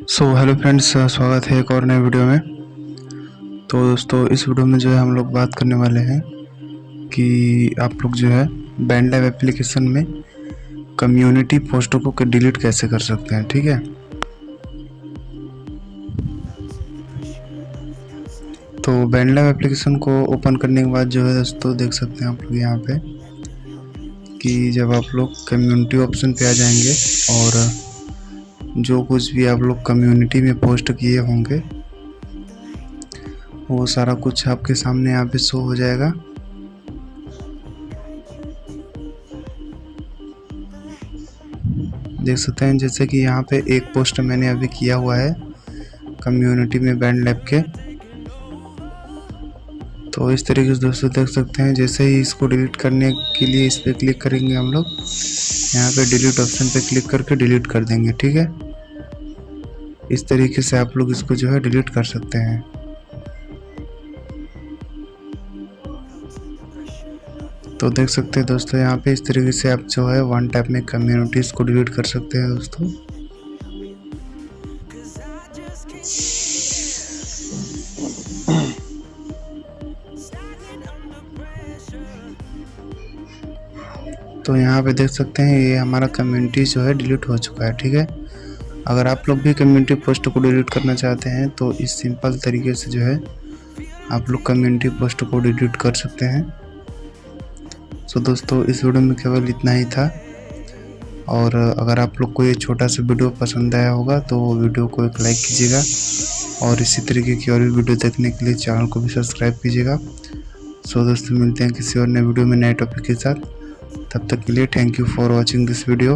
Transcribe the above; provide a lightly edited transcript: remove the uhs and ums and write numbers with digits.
Hello friends, स्वागत है एक और नए वीडियो में। तो दोस्तों, इस वीडियो में जो है हम लोग बात करने वाले हैं कि आप लोग जो है बैंडलैब एप्लीकेशन में कम्युनिटी पोस्टों को डिलीट कैसे कर सकते हैं। ठीक है, तो बैंडलैब एप्लीकेशन को ओपन करने के बाद जो है दोस्तों देख सकते हैं आप लोग यहाँ पे कि जब आप लोग कम्युनिटी ऑप्शन पे आ जाएंगे और जो कुछ भी आप लोग कम्युनिटी में पोस्ट किए होंगे वो सारा कुछ आपके सामने यहाँ पे शो हो जाएगा। देख सकते हैं जैसे कि यहाँ पे एक पोस्ट मैंने अभी किया हुआ है कम्युनिटी में बैंडलैब के। तो इस तरीके से दोस्तों देख सकते हैं, जैसे ही इसको डिलीट करने के लिए इस पर क्लिक करेंगे हम लोग, यहाँ पे डिलीट ऑप्शन पे क्लिक करके डिलीट कर देंगे। ठीक है, इस तरीके से आप लोग इसको जो है डिलीट कर सकते हैं। तो देख सकते हैं दोस्तों यहाँ पे इस तरीके से आप जो है वन टैप में कम्युनिटीज़ को डिलीट कर सकते हैं दोस्तों। तो यहाँ पे देख सकते हैं ये हमारा कम्युनिटी जो है डिलीट हो चुका है। ठीक है, अगर आप लोग भी कम्युनिटी पोस्ट को डिलीट करना चाहते हैं तो इस सिंपल तरीके से जो है आप लोग कम्युनिटी पोस्ट को डिलीट कर सकते हैं। सो दोस्तों, इस वीडियो में केवल इतना ही था, और अगर आप लोग को ये छोटा सा वीडियो पसंद आया होगा तो वीडियो को एक लाइक कीजिएगा, और इसी तरीके की और भी वीडियो देखने के लिए चैनल को भी सब्सक्राइब कीजिएगा। सो दोस्तों, मिलते हैं किसी और नए वीडियो में नए टॉपिक के साथ। तब तक के लिए thank you for watching this video.